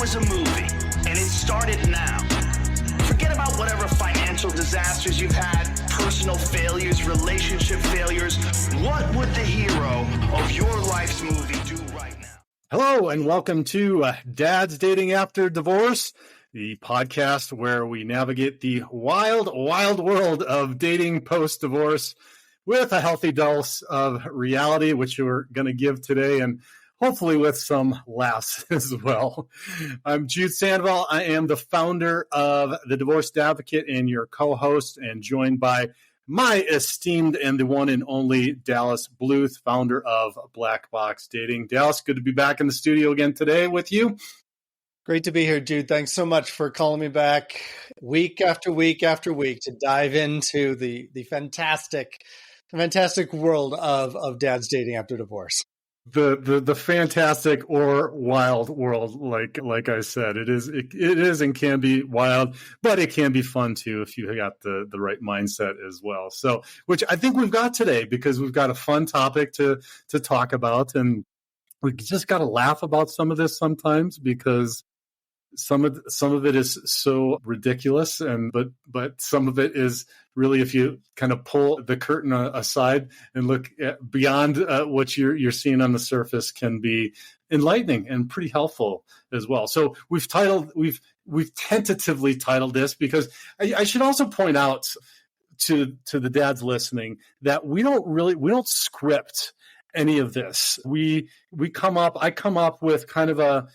was a movie, and it started now, forget about whatever financial disasters you've had, personal failures, relationship failures. What would the hero of your life's movie do right now? Hello, and welcome to Dad's Dating After Divorce, the podcast where we navigate the wild, wild world of dating post-divorce with a healthy dose of reality, which we're going to give today, and hopefully with some laughs as well. I'm Jude Sandoval. I am the founder of The Divorced Advocate and your co-host, and joined by my esteemed and the one and only Dallas Bluth, founder of Black Box Dating. Dallas, good to be back in the studio again today with you. Great to be here, Jude. Thanks so much for calling me back week after week after week to dive into the fantastic world of Dad's Dating After Divorce. The fantastic or wild world, like I said, it is and can be wild, but it can be fun too if you got the right mindset as well. So, which I think we've got today, because we've got a fun topic to talk about, and we just got to laugh about some of this sometimes, because some of it is so ridiculous, but some of it is really, if you kind of pull the curtain aside and look at beyond what you're seeing on the surface, can be enlightening and pretty helpful as well. So we've tentatively titled this, because I should also point out to the dads listening that we don't script any of this. I come up with kind of a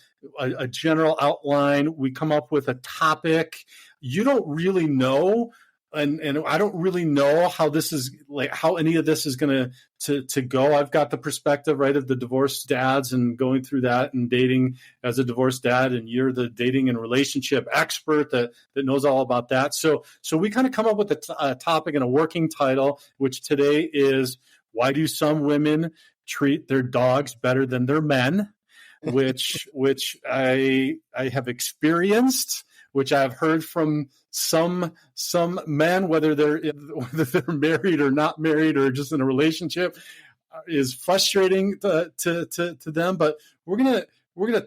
general outline. We come up with a topic. You don't really know, and I don't really know how this is, like, how any of this is going to go. I've got the perspective, right, of the divorced dads and going through that and dating as a divorced dad, and you're the dating and relationship expert that knows all about that. So we kind of come up with a topic and a working title, which today is, why do some women treat their dogs better than their men? which I have experienced, which I've heard from some men, whether they're married or not married or just in a relationship, is frustrating to them. But we're gonna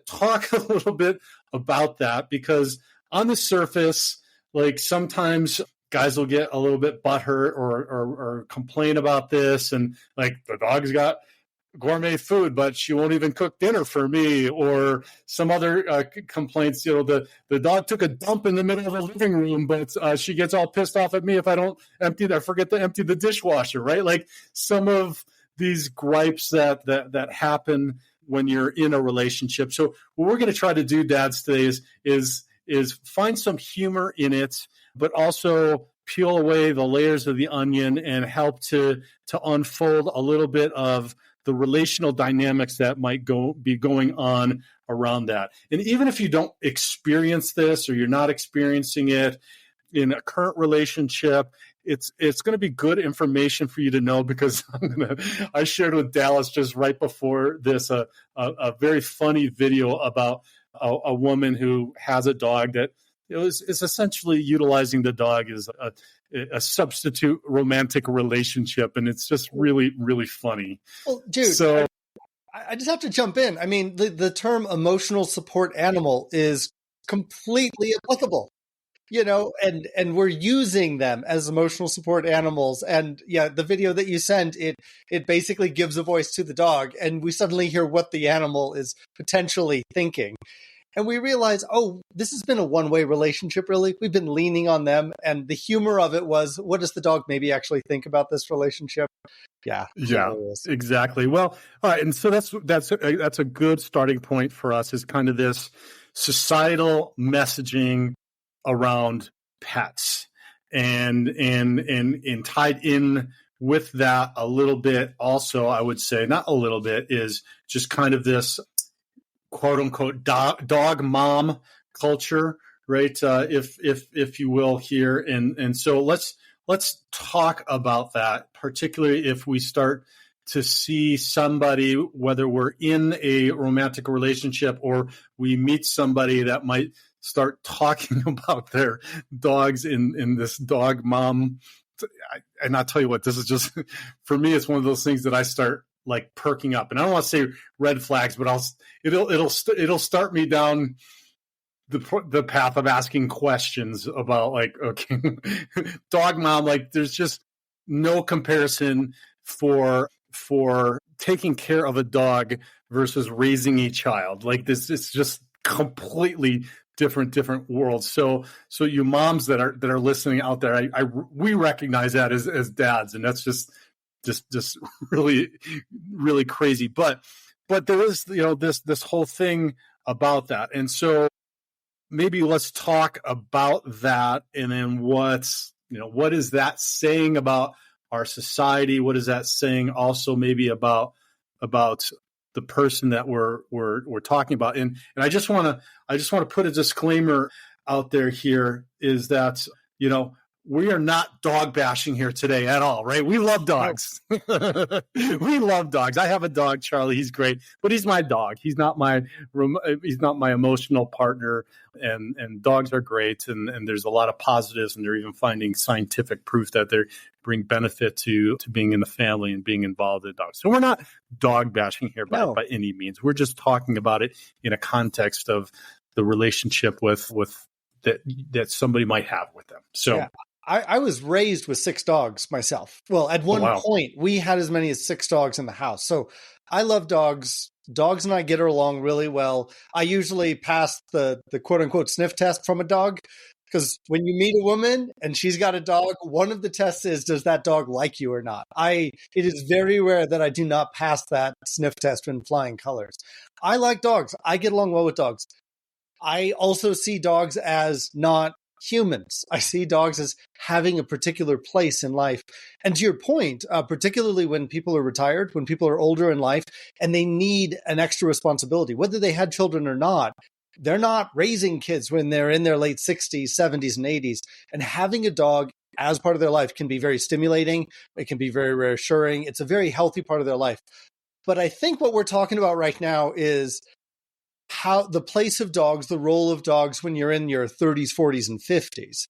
talk a little bit about that, because on the surface, like, sometimes guys will get a little bit butthurt or complain about this, and like, the dog's got gourmet food, but she won't even cook dinner for me, or some other complaints. The dog took a dump in the middle of the living room, but she gets all pissed off at me if I don't forget to empty the dishwasher, right? Like, some of these gripes that happen when you're in a relationship. So what we're going to try to do, dads, today is find some humor in it, but also peel away the layers of the onion and help to unfold a little bit of the relational dynamics that might be going on around that. And even if you don't experience this, or you're not experiencing it in a current relationship, it's going to be good information for you to know, because I shared with Dallas just right before this a very funny video about a woman who has a dog that is essentially utilizing the dog as a substitute romantic relationship, and it's just really, really funny. Well, dude, so I just have to jump in. I mean, the term emotional support animal is completely applicable, and we're using them as emotional support animals. And yeah, the video that you sent, it basically gives a voice to the dog, and we suddenly hear what the animal is potentially thinking. And we realize, this has been a one-way relationship, really. We've been leaning on them. And the humor of it was, what does the dog maybe actually think about this relationship? Yeah, exactly. Well, all right. And so that's a good starting point for us, is kind of this societal messaging around pets. And tied in with that a little bit also, I would say, not a little bit, is just kind of this quote unquote dog mom culture, right? If you will, here. And so let's talk about that, particularly if we start to see somebody, whether we're in a romantic relationship or we meet somebody that might start talking about their dogs in this dog mom. And I'll tell you what, this is just, for me, it's one of those things that I start like perking up. And I don't want to say red flags, but it'll start me down the path of asking questions about like, okay, dog mom, like there's just no comparison for taking care of a dog versus raising a child. Like this is just completely different worlds. So you moms that are listening out there, we recognize that as dads, and that's just really, really crazy. But there is, this whole thing about that. And so maybe let's talk about that. And then what is that saying about our society? What is that saying also maybe about the person that we're talking about? And I just want to put a disclaimer out there here is that, we are not dog bashing here today at all, right? We love dogs. We love dogs. I have a dog, Charlie. He's great, but he's my dog. He's not my emotional partner. And dogs are great, and there's a lot of positives, and they're even finding scientific proof that they bring benefit to being in the family and being involved in dogs. So we're not dog bashing here by any means. We're just talking about it in a context of the relationship with that somebody might have with them. So. Yeah. I was raised with 6 dogs myself. Well, at one point, we had as many as 6 dogs in the house. So I love dogs. Dogs and I get along really well. I usually pass the quote unquote sniff test from a dog, because when you meet a woman and she's got a dog, one of the tests is, does that dog like you or not? It is very rare that I do not pass that sniff test in flying colors. I like dogs. I get along well with dogs. I also see dogs as not humans. I see dogs as having a particular place in life. And to your point, particularly when people are retired, when people are older in life and they need an extra responsibility, whether they had children or not, they're not raising kids when they're in their late 60s, 70s, and 80s. And having a dog as part of their life can be very stimulating. It can be very reassuring. It's a very healthy part of their life. But I think what we're talking about right now is how the place of dogs, the role of dogs when you're in your 30s, 40s, and 50s.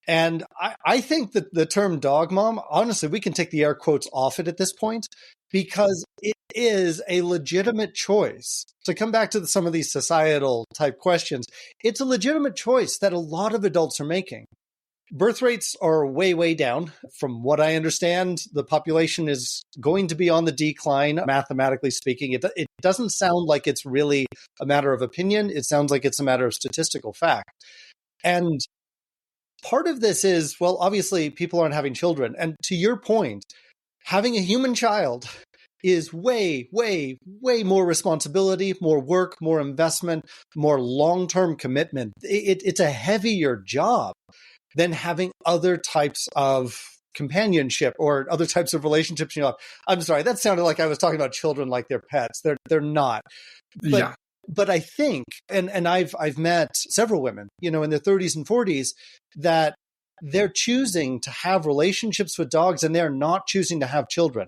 And I think that the term dog mom, honestly, we can take the air quotes off it at this point, because it is a legitimate choice. To come back to some of these societal type questions, it's a legitimate choice that a lot of adults are making. Birth rates are way, way down. From what I understand, the population is going to be on the decline, mathematically speaking. It doesn't sound like it's really a matter of opinion. It sounds like it's a matter of statistical fact. And part of this is, well, obviously people aren't having children. And to your point, having a human child is way, way, way more responsibility, more work, more investment, more long-term commitment. It's a heavier job than having other types of companionship or other types of relationships. I'm sorry, that sounded like I was talking about children like they're pets. They're not. But I think, and I've met several women, in their 30s and 40s, that they're choosing to have relationships with dogs and they're not choosing to have children.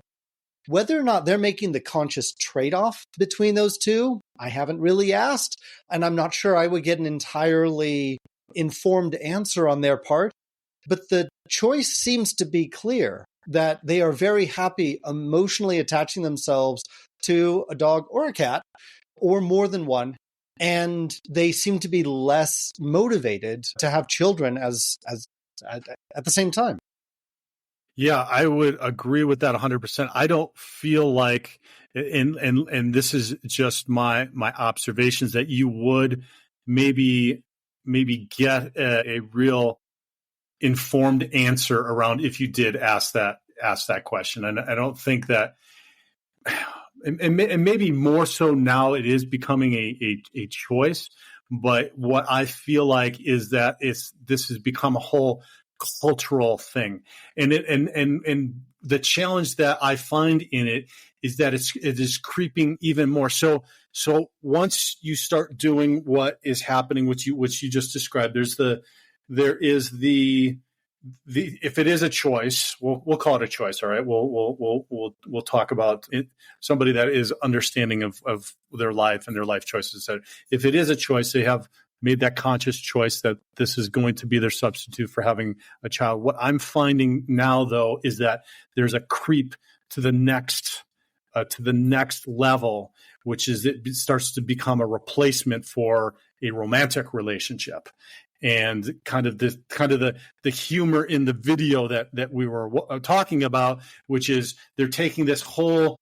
Whether or not they're making the conscious trade-off between those two, I haven't really asked, and I'm not sure I would get an entirely informed answer on their part, but the choice seems to be clear that they are very happy emotionally attaching themselves to a dog or a cat or more than one, and they seem to be less motivated to have children as at the same time. Yeah, I would agree with that 100%. I don't feel like, and this is just my observations, that you would maybe get a real informed answer around if you did ask that question. And I don't think that, and maybe more so now it is becoming a choice. But what I feel like is that this has become a whole cultural thing, and the challenge that I find in it is that it is creeping even more. So once you start doing what is happening, which you just described, there is the if it is a choice, we'll call it a choice. All right, we'll talk about it, somebody that is understanding of their life and their life choices. So if it is a choice, they have made that conscious choice that this is going to be their substitute for having a child. What I'm finding now, though, is that there's a creep to the next to the next level, which is it starts to become a replacement for a romantic relationship. And kind of the humor in the video that we were talking about, which is they're taking this whole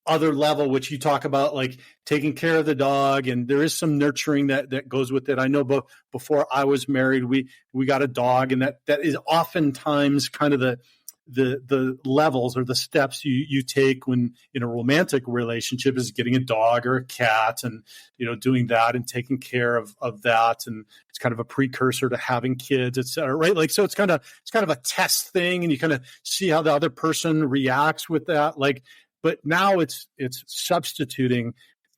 other level, which you talk about, like taking care of the dog, and there is some nurturing that goes with it. I know before I was married, we got a dog, and that is oftentimes kind of the levels or the steps you take when in a romantic relationship is getting a dog or a cat, and doing that and taking care of that, and it's kind of a precursor to having kids, et cetera, right? Like, so it's kind of a test thing, and you kind of see how the other person reacts with that, like. But now it's substituting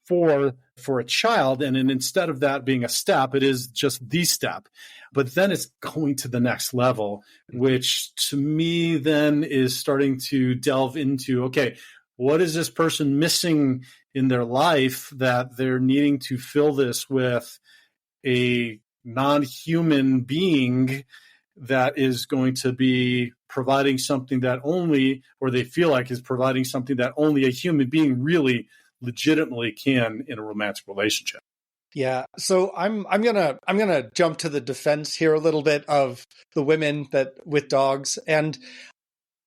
for a child, and then instead of that being a step, it is just the step. But then it's going to the next level, which to me then is starting to delve into, okay, what is this person missing in their life that they're needing to fill this with a non-human being that is going to be providing something that only, or they feel like is providing something that only a human being really legitimately can in a romantic relationship. Yeah. So I'm gonna jump to the defense here a little bit of the women that with dogs. And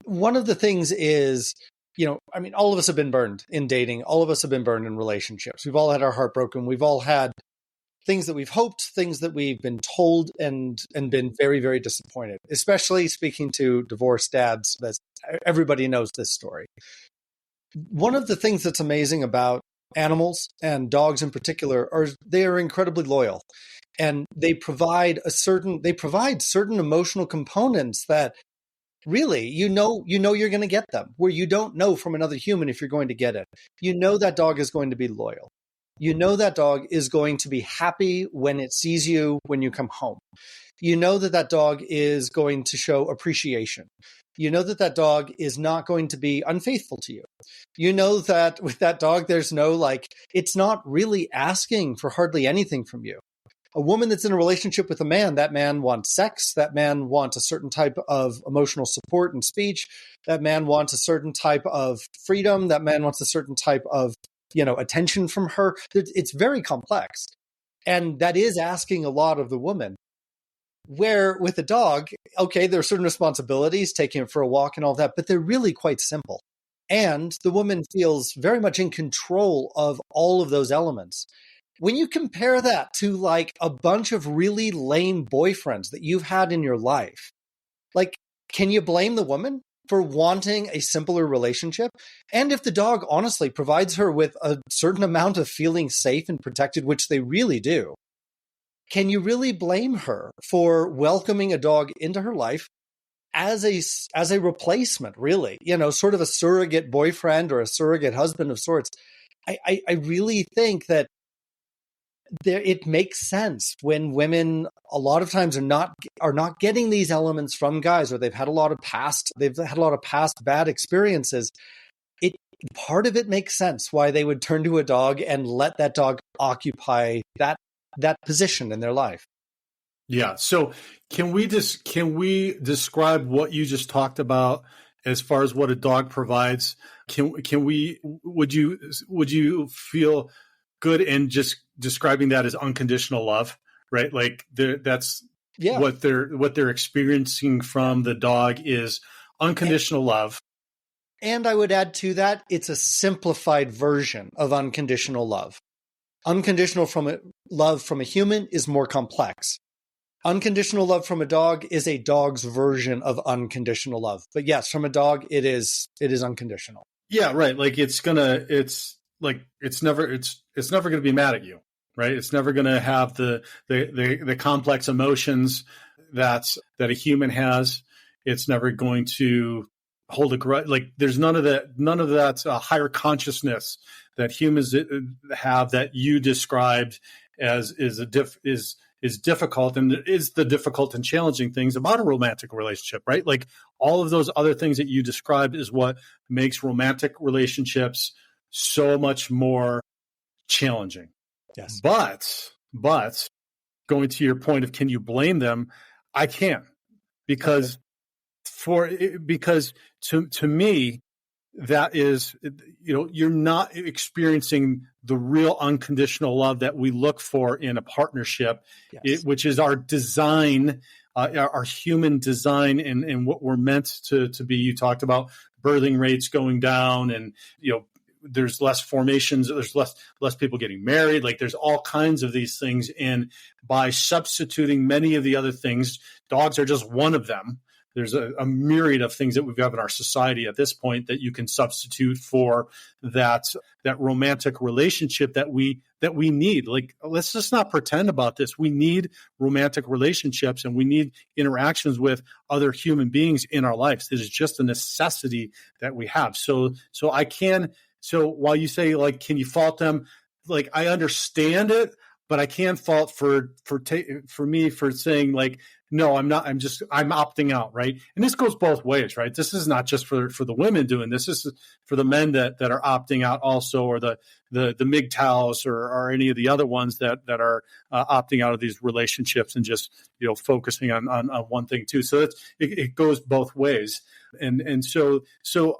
one of the things is, all of us have been burned in dating. All of us have been burned in relationships. We've all had our heart broken. We've all had things that we've hoped, things that we've been told, and been very, very disappointed, especially speaking to divorced dads. Everybody knows this story. One of the things that's amazing about animals, and dogs in particular, they are incredibly loyal, and they provide certain emotional components that really, you're going to get them, where you don't know from another human if you're going to get it. That dog is going to be loyal. That dog is going to be happy when it sees you when you come home. That dog is going to show appreciation. That dog is not going to be unfaithful to you. That with that dog, there's no, it's not really asking for hardly anything from you. A woman that's in a relationship with a man, that man wants sex. That man wants a certain type of emotional support and speech. That man wants a certain type of freedom. That man wants a certain type of attention from her. It's very complex. And that is asking a lot of the woman. Where with a dog, okay, there are certain responsibilities, taking it for a walk and all that, but they're really quite simple. And the woman feels very much in control of all of those elements. When you compare that to a bunch of really lame boyfriends that you've had in your life, can you blame the woman for wanting a simpler relationship? And if the dog honestly provides her with a certain amount of feeling safe and protected, which they really do, can you really blame her for welcoming a dog into her life as a replacement, really? Sort of a surrogate boyfriend or a surrogate husband of sorts. I really think that it makes sense when women a lot of times are not getting these elements from guys, or they've had a lot of past bad experiences. Part of it makes sense why they would turn to a dog and let that dog occupy that position in their life. Yeah. So can we describe what you just talked about as far as what a dog provides? Would you feel good in just describing that as unconditional love, right? Like that's what they're experiencing from the dog is unconditional love. And I would add to that, it's a simplified version of unconditional love. Unconditional love from a human is more complex. Unconditional love from a dog is a dog's version of unconditional love. But yes, from a dog, it is unconditional. Yeah, right. Like it's never going to be mad at you, right? It's never going to have the complex emotions that a human has. It's never going to hold a grudge. Like there's none of that higher consciousness that humans have that you described as is difficult, and is the difficult and challenging things about a romantic relationship, right? Like all of those other things that you described is what makes romantic relationships so much more challenging. Yes. But going to your point of can you blame them? I can, because to me, that is, you're not experiencing the real unconditional love that we look for in a partnership, Yes. which is our design, our human design, and what we're meant to be. You talked about birthing rates going down, and there's less formations, there's less people getting married. Like, there's all kinds of these things, and by substituting many of the other things, dogs are just one of them. There's a myriad of things that we've got in our society at this point that you can substitute for that romantic relationship that we need. Like, let's just not pretend about this. We need romantic relationships, and we need interactions with other human beings in our lives. This is just a necessity that we have. So while you say, like, can you fault them? Like, I understand it, but I can fault for me for saying, like, no, I'm not. I'm opting out, right? And this goes both ways, right? This is not just for the women doing this. This is for the men that are opting out also, or the MGTOWs or any of the other ones that are opting out of these relationships and just focusing on one thing too. So it goes both ways. And so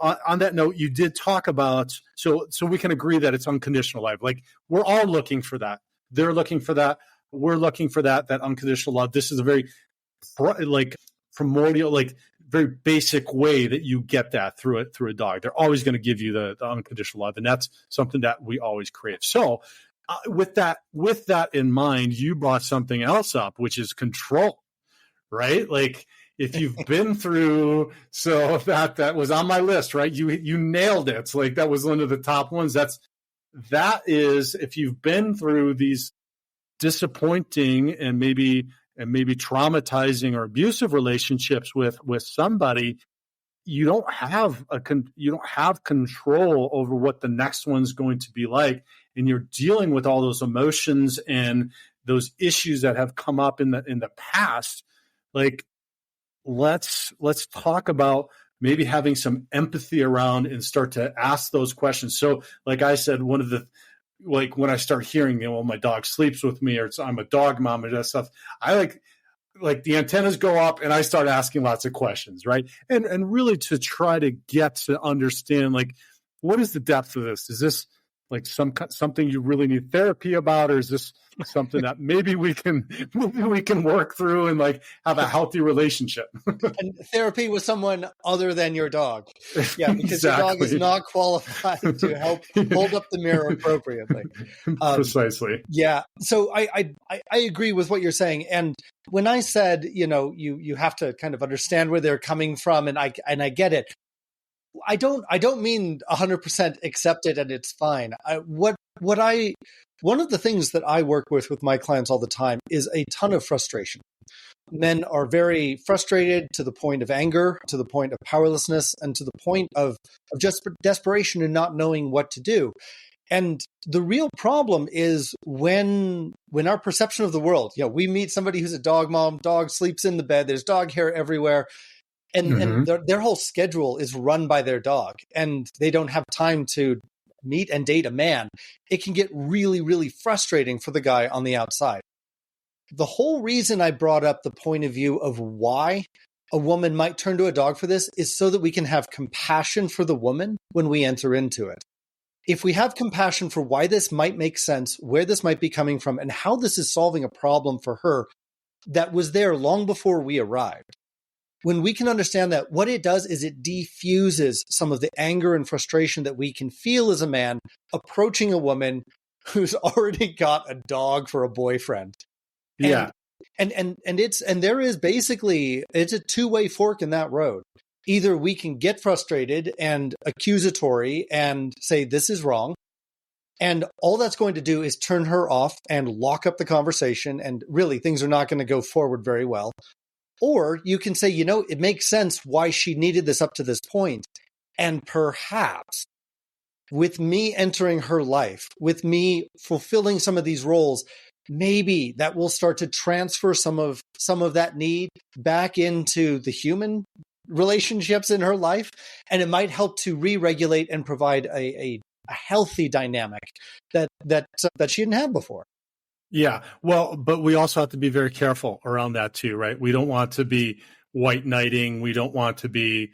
on that note, you did talk about so we can agree that it's unconditional love. Like, we're all looking for that. They're looking for that. We're looking for that unconditional love. This is a very primordial, like, very basic way that you get that through a dog. They're always going to give you the unconditional love, and that's something that we always crave. So with that in mind, you brought something else up, which is control, right? Like, if you've been through, so that was on my list, right? You nailed it. It's like, that was one of the top ones. That is, if you've been through these disappointing and maybe traumatizing or abusive relationships with somebody, you don't have control over what the next one's going to be like, and you're dealing with all those emotions and those issues that have come up in the past. Like, let's talk about maybe having some empathy around and start to ask those questions. So, like I said, one of the, like, when I start hearing, my dog sleeps with me, or I'm a dog mom, or that stuff, I like the antennas go up and I start asking lots of questions, right? And really to try to get to understand, like, what is the depth of this? Is this like something you really need therapy about, or is this something that maybe we can work through and, like, have a healthy relationship? And therapy with someone other than your dog. Yeah, because Exactly. Your dog is not qualified to help hold up the mirror appropriately. Precisely. Yeah. So I agree with what you're saying. And when I said, you have to kind of understand where they're coming from, and I get it. I don't mean 100% accept it and it's fine. One of the things that I work with my clients all the time is a ton of frustration. Men are very frustrated to the point of anger, to the point of powerlessness, and to the point of just desperation and not knowing what to do. And the real problem is when our perception of the world, we meet somebody who's a dog mom, dog sleeps in the bed, there's dog hair everywhere. And their whole schedule is run by their dog, and they don't have time to meet and date a man. It can get really, really frustrating for the guy on the outside. The whole reason I brought up the point of view of why a woman might turn to a dog for this is so that we can have compassion for the woman when we enter into it. If we have compassion for why this might make sense, where this might be coming from, and how this is solving a problem for her that was there long before we arrived, when we can understand that, what it does is it diffuses some of the anger and frustration that we can feel as a man approaching a woman who's already got a dog for a boyfriend. Yeah. And there is basically, it's a two-way fork in that road. Either we can get frustrated and accusatory and say, this is wrong, and all that's going to do is turn her off and lock up the conversation, and really things are not going to go forward very well. Or you can say, it makes sense why she needed this up to this point. And perhaps with me entering her life, with me fulfilling some of these roles, maybe that will start to transfer some of that need back into the human relationships in her life. And it might help to re-regulate and provide a healthy dynamic that she didn't have before. Yeah. Well, but we also have to be very careful around that too, right? We don't want to be white knighting. We don't want to be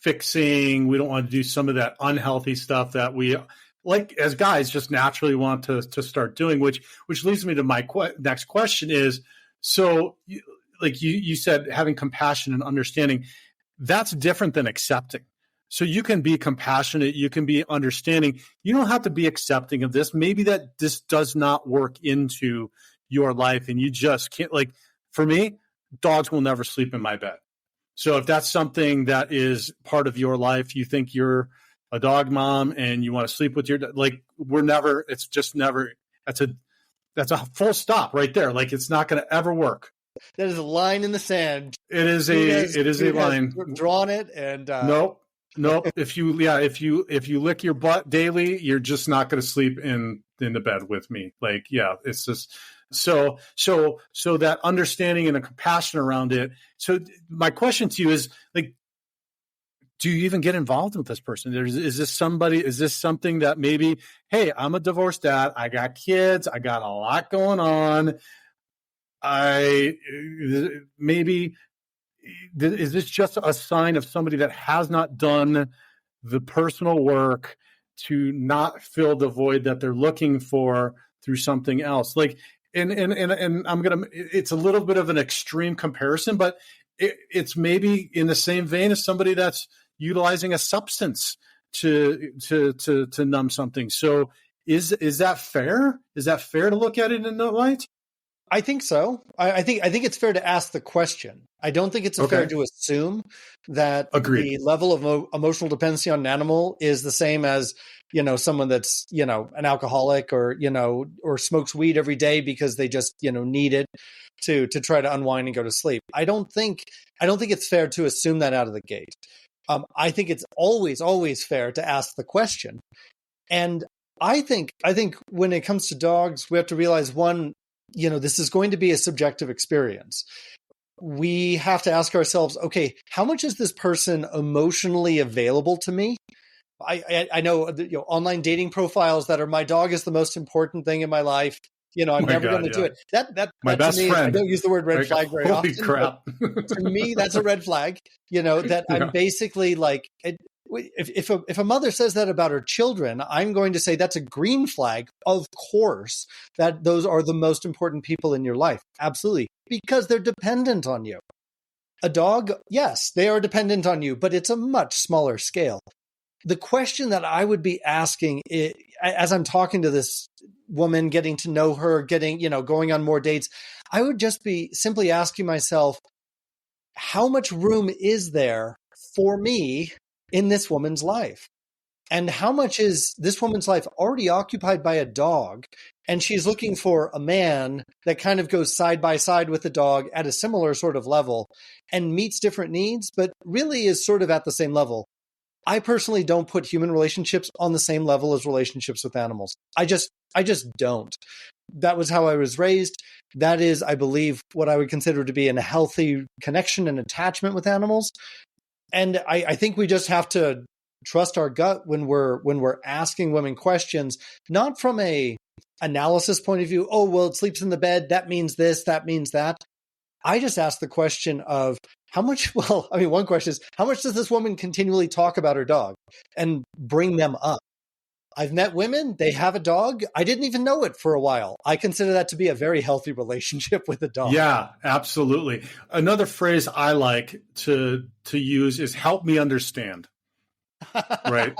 fixing. We don't want to do some of that unhealthy stuff that we, like as guys, just naturally want to start doing, which leads me to my next question is, so like you said, having compassion and understanding, that's different than accepting. So you can be compassionate, you can be understanding. You don't have to be accepting of this. Maybe that this does not work into your life and you just can't. Like for me, dogs will never sleep in my bed. So if that's something that is part of your life, you think you're a dog mom and you want to sleep with your dog, like it's just never, that's a full stop right there. Like it's not going to ever work. That is a line in the sand. It is a line. Drawn it and nope. If you lick your butt daily, you're just not going to sleep in the bed with me. Like, yeah, it's just so that understanding and a compassion around it. So my question to you is, like, do you even get involved with this person? Is this something that maybe, hey, I'm a divorced dad, I got kids, I got a lot going on. Is this just a sign of somebody that has not done the personal work to not fill the void that they're looking for through something else? Like, and it's a little bit of an extreme comparison, but it's maybe in the same vein as somebody that's utilizing a substance to numb something. So is that fair? Is that fair to look at it in that light? I think so. I think it's fair to ask the question. I don't think it's fair to assume that the level of emotional dependency on an animal is the same as, someone that's, an alcoholic or smokes weed every day because they just, need it to try to unwind and go to sleep. I don't think it's fair to assume that out of the gate. I think it's always fair to ask the question. And I think when it comes to dogs, we have to realize, one, this is going to be a subjective experience. We have to ask ourselves, okay, how much is this person emotionally available to me? I know, online dating profiles that are, my dog is the most important thing in my life. I'm never going to do it. That my best friend. I don't use the word red flag very often. Holy crap. To me, that's a red flag, that I'm basically like, if a mother says that about her children, I'm going to say that's a green flag. Of course, that those are the most important people in your life. Absolutely. Because they're dependent on you. A dog, yes, they are dependent on you, but it's a much smaller scale. The question that I would be asking as I'm talking to this woman, getting to know her, going on more dates, I would just be simply asking myself, how much room is there for me in this woman's life? And how much is this woman's life already occupied by a dog? And she's looking for a man that kind of goes side by side with the dog at a similar sort of level and meets different needs, but really is sort of at the same level. I personally don't put human relationships on the same level as relationships with animals. I just don't. That was how I was raised. That is, I believe, what I would consider to be a healthy connection and attachment with animals. And I think we just have to trust our gut when we're asking women questions, not from a analysis point of view. Oh, well, it sleeps in the bed. That means this, that means that. I just ask the question of how much, one question is, how much does this woman continually talk about her dog and bring them up? I've met women, they have a dog. I didn't even know it for a while. I consider that to be a very healthy relationship with a dog. Yeah, absolutely. Another phrase I like to use is help me understand. Right.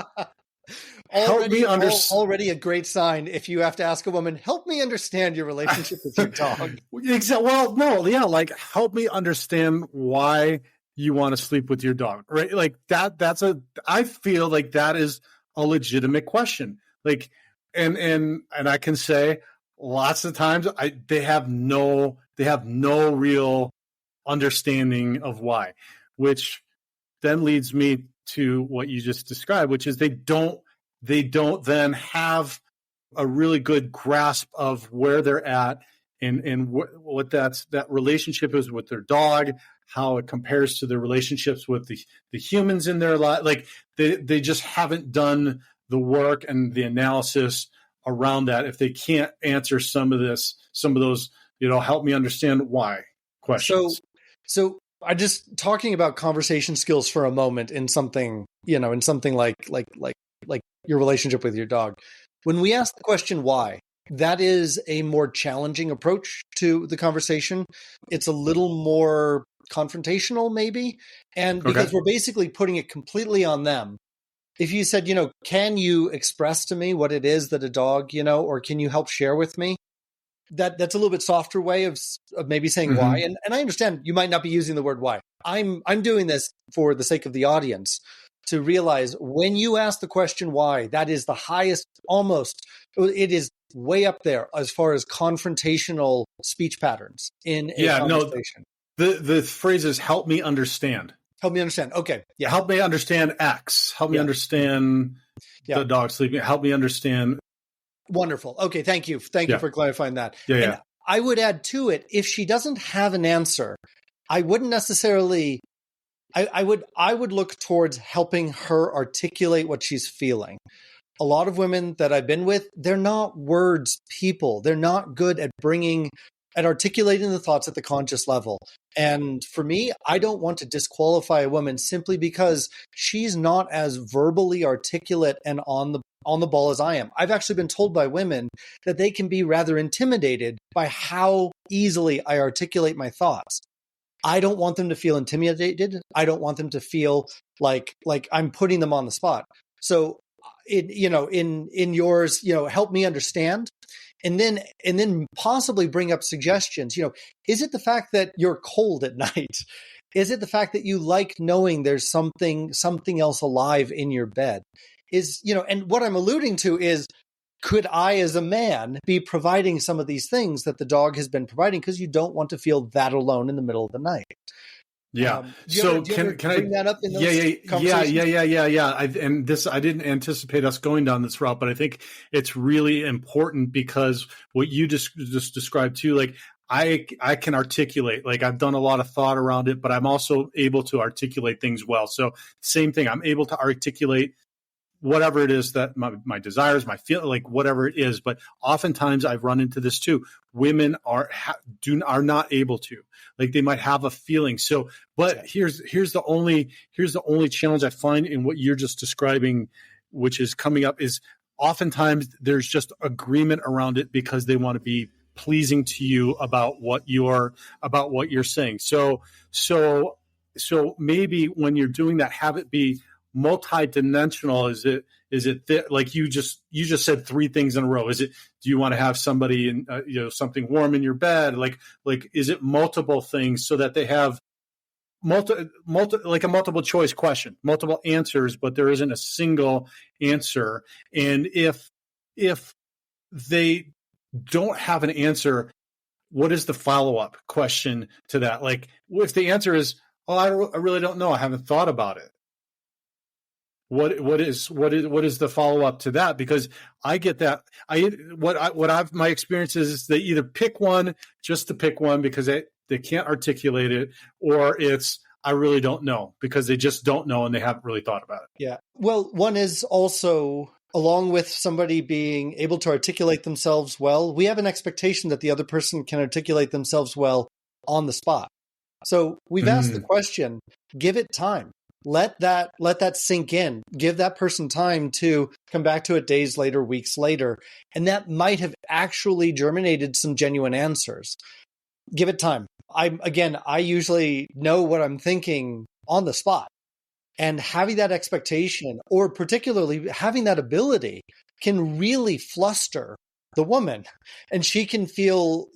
Already a great sign if you have to ask a woman, help me understand your relationship with your dog. Well, no, yeah, like help me understand why you want to sleep with your dog, right? Like I feel like that is a legitimate question. Like, and I can say lots of times they have no real understanding of why, which then leads me to what you just described, which is they don't then have a really good grasp of where they're at and what that relationship is with their dog, how it compares to their relationships with the humans in their life. Like they just haven't done the work and the analysis around that. If they can't answer some of those, help me understand why questions. So I just talking about conversation skills for a moment in something, in something like your relationship with your dog. When we ask the question why, that is a more challenging approach to the conversation. It's a little more confrontational, maybe. And because we're basically putting it completely on them. If you said, can you express to me what it is that a dog, or can you help share with me? That's a little bit softer way of maybe saying why. And I understand you might not be using the word why. I'm doing this for the sake of the audience to realize when you ask the question why, that is the highest, it is way up there as far as confrontational speech patterns in a conversation. The phrase is help me understand. Help me understand. Okay. Yeah. Help me understand X. Help me understand the dog sleeping. Help me understand. Wonderful. Okay. Thank you. Thank you for clarifying that. And I would add to it, if she doesn't have an answer, I wouldn't necessarily, I would look towards helping her articulate what she's feeling. A lot of women that I've been with, they're not words people. They're not good at articulating the thoughts at the conscious level. And for me, I don't want to disqualify a woman simply because she's not as verbally articulate and on the ball as I am. I've actually been told by women that they can be rather intimidated by how easily I articulate my thoughts. I don't want them to feel intimidated. I don't want them to feel like I'm putting them on the spot. So in yours, help me understand. And then possibly bring up suggestions. Is it the fact that you're cold at night? Is it the fact that you like knowing there's something else alive in your bed? And what I'm alluding to is, could I as a man be providing some of these things that the dog has been providing because you don't want to feel that alone in the middle of the night? Yeah. Can I bring that up in those conversations? Yeah. I didn't anticipate us going down this route, but I think it's really important because what you just described too, like I can articulate, like I've done a lot of thought around it, but I'm also able to articulate things well. So same thing, I'm able to articulate whatever it is that my desires, my feel, like whatever it is. But oftentimes I've run into this too. Women are not able to, like they might have a feeling. So, but here's the only challenge I find in what you're just describing, which is coming up, is oftentimes there's just agreement around it because they want to be pleasing to you about what you're saying. So maybe when you're doing that, have it be multidimensional. Is it like you just said 3 things in a row? Is it, do you want to have somebody in something warm in your bed? Like is it multiple things so that they have like a multiple choice question, multiple answers, but there isn't a single answer? And if they don't have an answer, what is the follow-up question to that? Like if the answer is, I really don't know, I haven't thought about it. What is the follow up to that? Because I get that. My experience is they either pick one just to pick one because they can't articulate it, or it's I really don't know because they just don't know and they haven't really thought about it. Yeah. Well, one is also, along with somebody being able to articulate themselves well, we have an expectation that the other person can articulate themselves well on the spot. So we've asked the question, give it time. Let that sink in. Give that person time to come back to it days later, weeks later. And that might have actually germinated some genuine answers. Give it time. I usually know what I'm thinking on the spot. And having that expectation, or particularly having that ability, can really fluster the woman. And she can feel,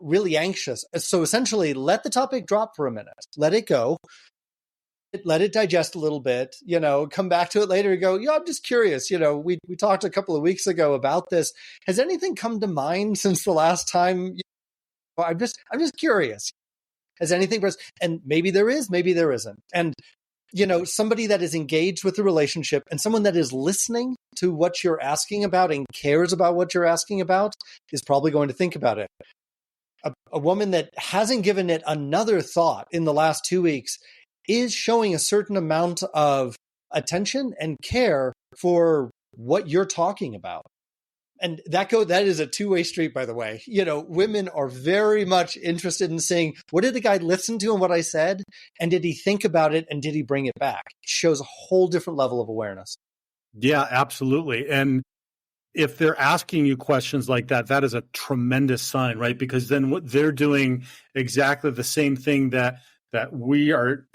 really anxious. So essentially, let the topic drop for a minute. Let it go. Let it digest a little bit, come back to it later and go, I'm just curious. We talked a couple of weeks ago about this. Has anything come to mind since the last time? I'm just curious. Has anything, and maybe there is, maybe there isn't. And, somebody that is engaged with the relationship and someone that is listening to what you're asking about and cares about what you're asking about is probably going to think about it. A woman that hasn't given it another thought in the last 2 weeks is showing a certain amount of attention and care for what you're talking about. And that is a two-way street, by the way. Women are very much interested in seeing, what did the guy listen to and what I said? And did he think about it and did he bring it back? It shows a whole different level of awareness. Yeah, absolutely. And if they're asking you questions like that, that is a tremendous sign, right? Because then what they're doing exactly the same thing that we are,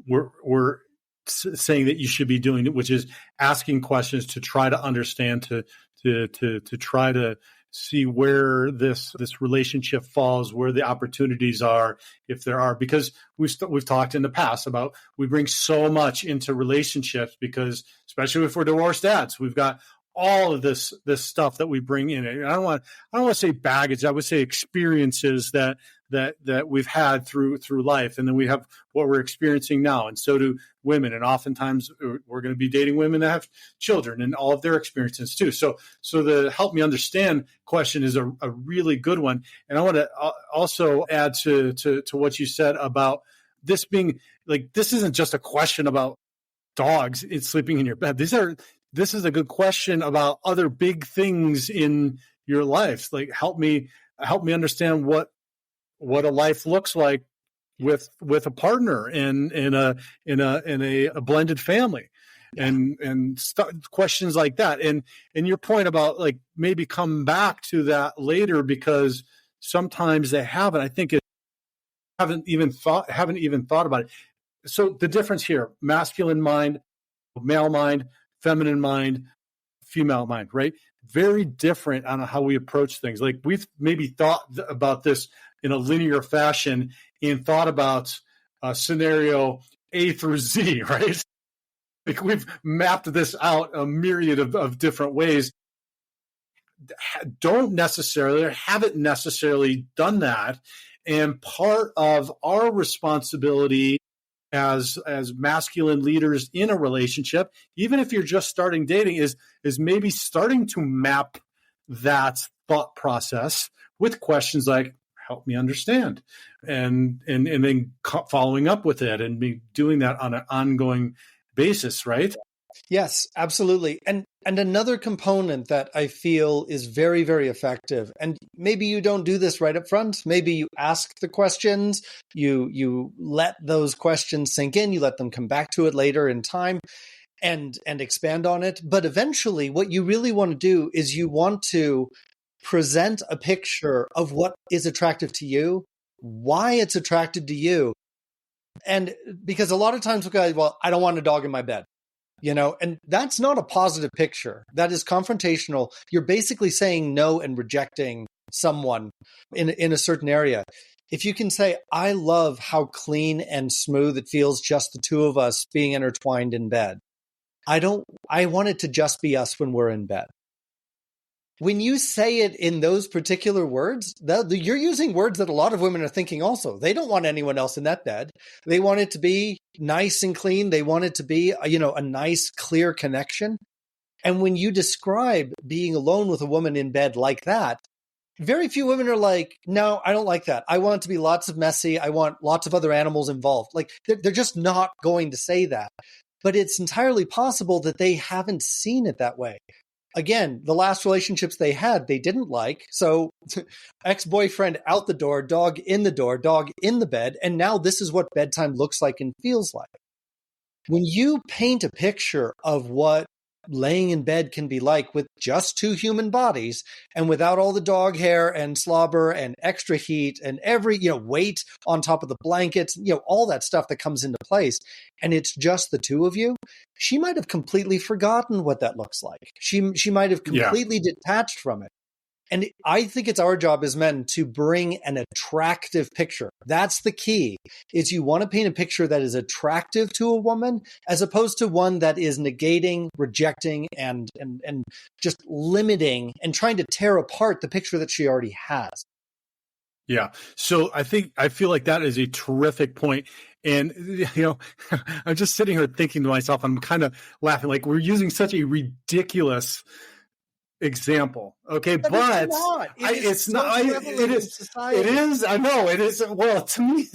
we're saying that you should be doing, which is asking questions to try to understand, to try to see where this relationship falls, where the opportunities are, if there are, because we've talked in the past about we bring so much into relationships because, especially if we're divorced dads, we've got all of this stuff that we bring in. I don't want to say baggage. I would say experiences that we've had through life, and then we have what we're experiencing now, and so do women. And oftentimes we're going to be dating women that have children and all of their experiences too. So the help me understand question is a really good one. And I want to also add to what you said about this being like, this isn't just a question about dogs sleeping in your bed. This is a good question about other big things in your life. Like help me understand what a life looks like with a partner in a blended family, and questions like that. And your point about like maybe come back to that later because sometimes they haven't. I think haven't even thought about it. So the difference here: masculine mind, male mind, feminine mind, female mind, right? Very different on how we approach things. Like we've maybe thought about this in a linear fashion and thought about scenario A through Z, right? Like we've mapped this out a myriad of different ways. Haven't necessarily done that. And part of our responsibility as masculine leaders in a relationship, even if you're just starting dating, is maybe starting to map that thought process with questions like, help me understand, and then following up with it and be doing that on an ongoing basis, right? Yes, absolutely. And another component that I feel is very, very effective, and maybe you don't do this right up front. Maybe you ask the questions, you let those questions sink in, you let them come back to it later in time and expand on it. But eventually what you really want to do is you want to present a picture of what is attractive to you, why it's attracted to you. And because a lot of times we go, well, I don't want a dog in my bed. And that's not a positive picture. That is confrontational. You're basically saying no and rejecting someone in a certain area. If you can say, I love how clean and smooth it feels just the two of us being intertwined in bed. I want it to just be us when we're in bed. When you say it in those particular words, you're using words that a lot of women are thinking also. They don't want anyone else in that bed. They want it to be nice and clean. They want it to be, a nice, clear connection. And when you describe being alone with a woman in bed like that, very few women are like, no, I don't like that. I want it to be lots of messy. I want lots of other animals involved. Like they're just not going to say that. But it's entirely possible that they haven't seen it that way. Again, the last relationships they had, they didn't like. So ex-boyfriend out the door, dog in the bed. And now this is what bedtime looks like and feels like. When you paint a picture of what laying in bed can be like with just two human bodies and without all the dog hair and slobber and extra heat and every, weight on top of the blankets, all that stuff that comes into place. And it's just the two of you. She might have completely forgotten what that looks like. She might have completely detached from it. And I think it's our job as men to bring an attractive picture. That's the key, is you want to paint a picture that is attractive to a woman as opposed to one that is negating, rejecting, and just limiting and trying to tear apart the picture that she already has. Yeah. So I feel like that is a terrific point. And, I'm just sitting here thinking to myself, I'm kind of laughing, like we're using such a ridiculous example. Okay. But it's not. It is. I know it is. Well, to me,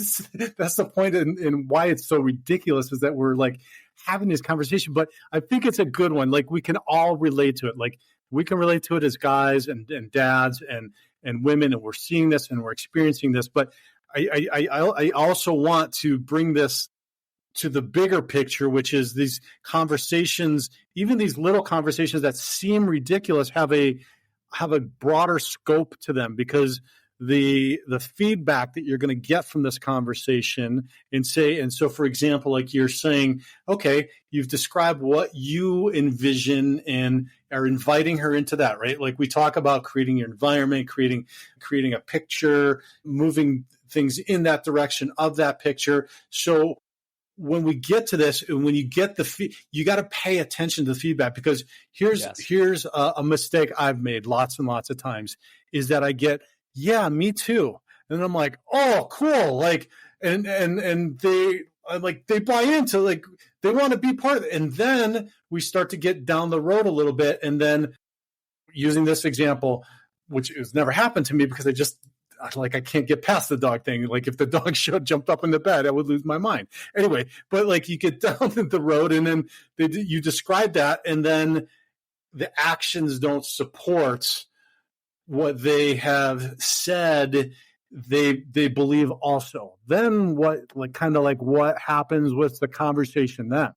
that's the point in why it's so ridiculous, is that we're like having this conversation, but I think it's a good one. Like we can all relate to it. Like we can relate to it as guys and dads and women, and we're seeing this and we're experiencing this. But I also want to bring this to the bigger picture, which is these conversations, even these little conversations that seem ridiculous, have a broader scope to them, because the feedback that you're going to get from this conversation and so for example, like you're saying, okay, you've described what you envision and are inviting her into that, right? Like we talk about creating your environment, creating a picture, moving things in that direction of that picture. So when we get to this, and when you get you got to pay attention to the feedback, because here's a mistake I've made lots and lots of times, is that I get, yeah, me too. And I'm like, oh, cool. Like, and they buy into, like, they want to be part of it. And then we start to get down the road a little bit. And then using this example, which has never happened to me because I can't get past the dog thing. Like if the dog jumped up in the bed, I would lose my mind. Anyway, but like you get down the road and then you describe that, and then the actions don't support what they have said they believe also. Then what happens with the conversation then?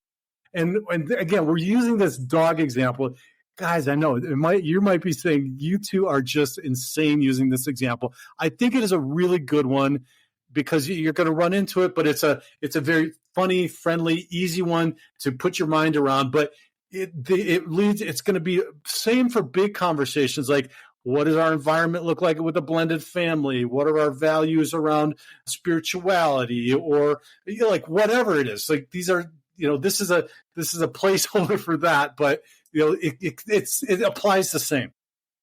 And again, we're using this dog example. Guys, I know you might be saying you two are just insane using this example. I think it is a really good one because you're going to run into it, but it's a very funny, friendly, easy one to put your mind around. But it's going to be same for big conversations like, what does our environment look like with a blended family? What are our values around spirituality, or like whatever it is? Like these are, this is a placeholder for that, but it applies the same.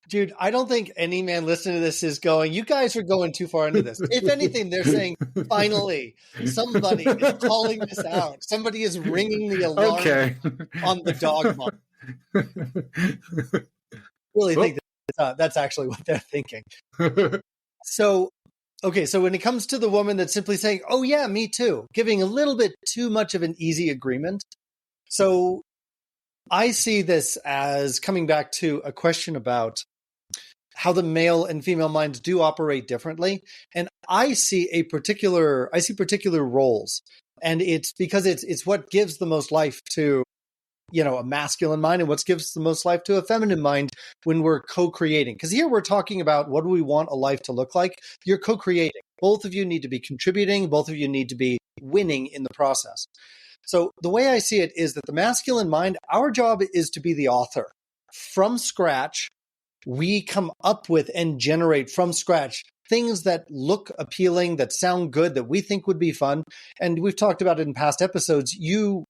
Dude, I don't think any man listening to this is going, you guys are going too far into this. If anything, they're saying, finally, somebody is calling this out. Somebody is ringing the alarm on the dog mom. Really think that's actually what they're thinking. So when it comes to the woman that's simply saying, oh yeah, me too, giving a little bit too much of an easy agreement. So I see this as coming back to a question about how the male and female minds do operate differently. And I see particular roles. And it's because it's what gives the most life to, a masculine mind, and what gives the most life to a feminine mind when we're co-creating. Because here we're talking about, what do we want a life to look like? You're co-creating. Both of you need to be contributing. Both of you need to be winning in the process. So the way I see it is that the masculine mind, our job is to be the author. From scratch, we come up with and generate from scratch things that look appealing, that sound good, that we think would be fun. And we've talked about it in past episodes. You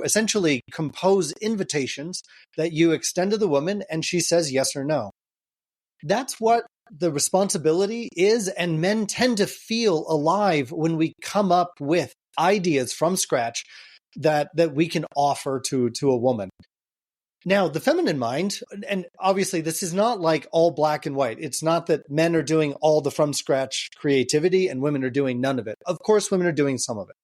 essentially compose invitations that you extend to the woman, and she says yes or no. That's what the responsibility is, and men tend to feel alive when we come up with ideas from scratch that we can offer to a woman. Now, the feminine mind, and obviously this is not like all black and white. It's not that men are doing all the from scratch creativity and women are doing none of it. Of course, women are doing some of it,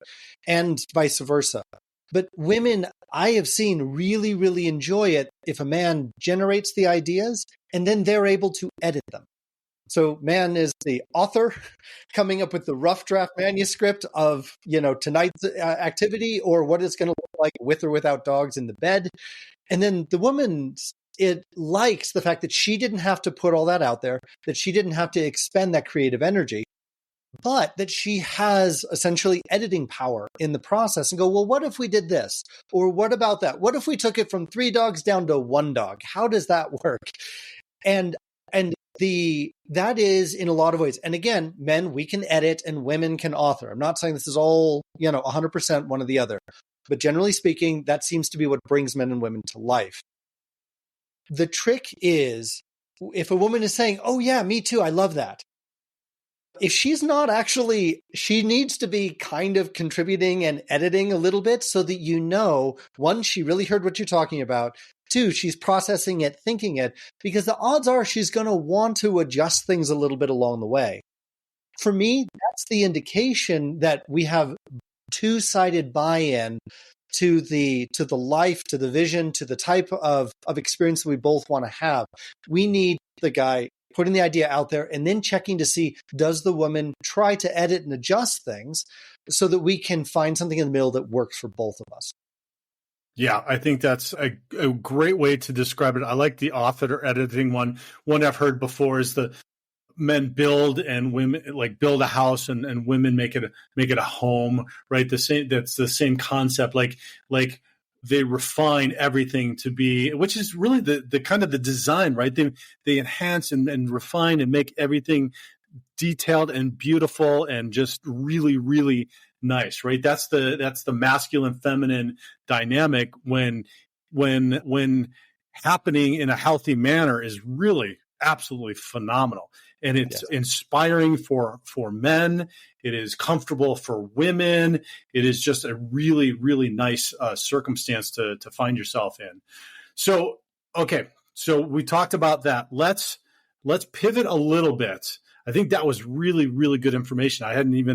and vice versa. But women, I have seen, really, really enjoy it if a man generates the ideas and then they're able to edit them. So man is the author coming up with the rough draft manuscript of, tonight's activity, or what it's going to look like with or without dogs in the bed. And then the woman, it likes the fact that she didn't have to put all that out there, that she didn't have to expend that creative energy, but that she has essentially editing power in the process and go, well, what if we did this? Or what about that? What if we took it from 3 dogs down to 1 dog? How does that work? And that is in a lot of ways. And again, men, we can edit and women can author. I'm not saying this is all, 100% one or the other, but generally speaking, that seems to be what brings men and women to life. The trick is, if a woman is saying, oh yeah, me too, I love that. If she's not actually, she needs to be kind of contributing and editing a little bit so that, 1, she really heard what you're talking about. 2, she's processing it, thinking it, because the odds are she's going to want to adjust things a little bit along the way. For me, that's the indication that we have 2-sided buy-in to the life, to the vision, to the type of experience that we both want to have. We need the guy putting the idea out there and then checking to see, does the woman try to edit and adjust things so that we can find something in the middle that works for both of us. Yeah, I think that's a great way to describe it. I like the author or editing one. One I've heard before is the men build and women like build a house and women make it a home, right? That's the same concept. Like they refine everything to be, which is really the kind of the design, right? They enhance and refine and make everything detailed and beautiful and just really, really nice, right? That's the masculine feminine dynamic when happening in a healthy manner is really absolutely phenomenal. And it's inspiring for men. It is comfortable for women. It is just a really, really nice circumstance to find yourself in. So, okay. So we talked about that. Let's pivot a little bit. I think that was really, really good information.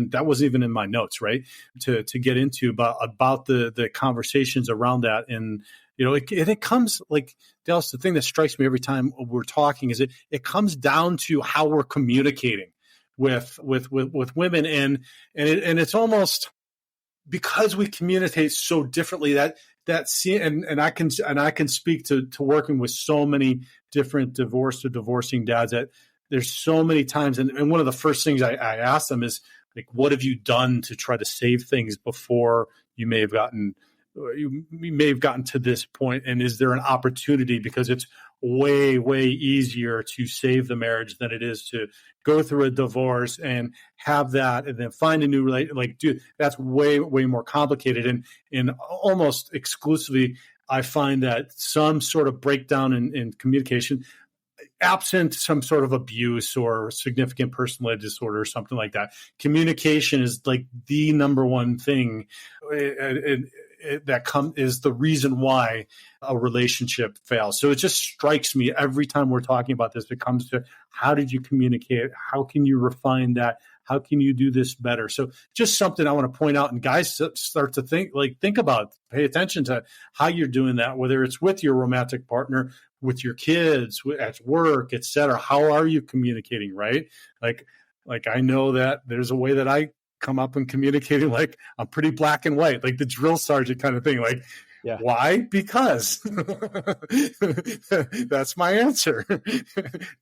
That wasn't even in my notes, right? To get into about the conversations around that. And, it comes like, Dallas, the thing that strikes me every time we're talking is it comes down to how we're communicating with women. And it's almost because we communicate so differently and I can speak to working with so many different divorced or divorcing dads that there's so many times. And one of the first things I ask them is like, what have you done to try to save things before you may have gotten to this point? And is there an opportunity? Because it's way, way easier to save the marriage than it is to go through a divorce and have that and then find a new relationship. That's way, way more complicated. And almost exclusively, I find that some sort of breakdown in communication, absent some sort of abuse or significant personality disorder or something like that, communication is like the number one thing is the reason why a relationship fails. So it just strikes me every time we're talking about this, it comes to how did you communicate? How can you refine that? How can you do this better? So just something I want to point out, and guys start to think about, pay attention to how you're doing that, whether it's with your romantic partner, with your kids, at work, et cetera. How are you communicating, right? Like I know that there's a way that I come up and communicating, like I'm pretty black and white, like the drill sergeant kind of thing. Like, why? Because that's my answer.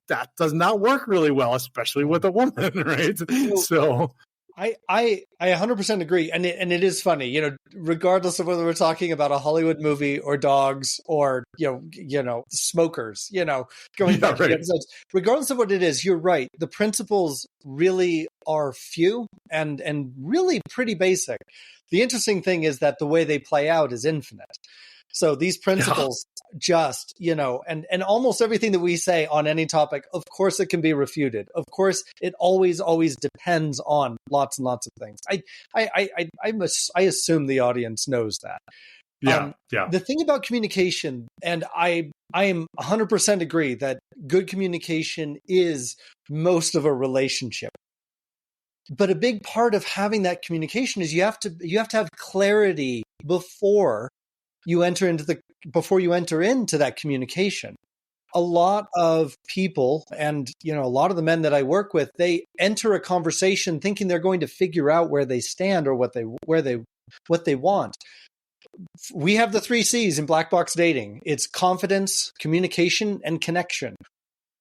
That does not work really well, especially with a woman, right? So I 100% agree. And it is funny, regardless of whether we're talking about a Hollywood movie or dogs or, smokers, going back to the episodes, regardless of what it is, you're right. The principles really are few and really pretty basic. The interesting thing is that the way they play out is infinite. So these principles just, and almost everything that we say on any topic, of course it can be refuted. Of course, it always depends on lots and lots of things. I assume the audience knows that. The thing about communication, and I am 100% agree that good communication is most of a relationship. But a big part of having that communication is you have to have clarity before you enter into that communication. A lot of people, and a lot of the men that I work with, they enter a conversation thinking they're going to figure out where they stand or what they want. We have the 3 C's in black box dating. It's confidence, communication, and connection.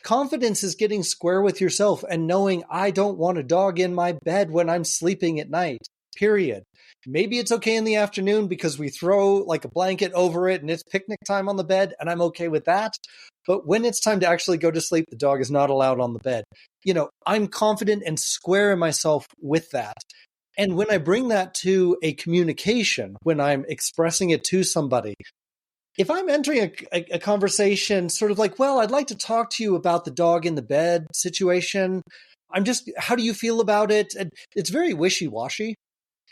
Confidence is getting square with yourself and knowing I don't want a dog in my bed when I'm sleeping at night, period. Maybe it's okay in the afternoon because we throw like a blanket over it and it's picnic time on the bed and I'm okay with that. But when it's time to actually go to sleep, the dog is not allowed on the bed. I'm confident and square in myself with that. And when I bring that to a communication, when I'm expressing it to somebody, if I'm entering a conversation sort of like, well, I'd like to talk to you about the dog in the bed situation. How do you feel about it? And it's very wishy-washy.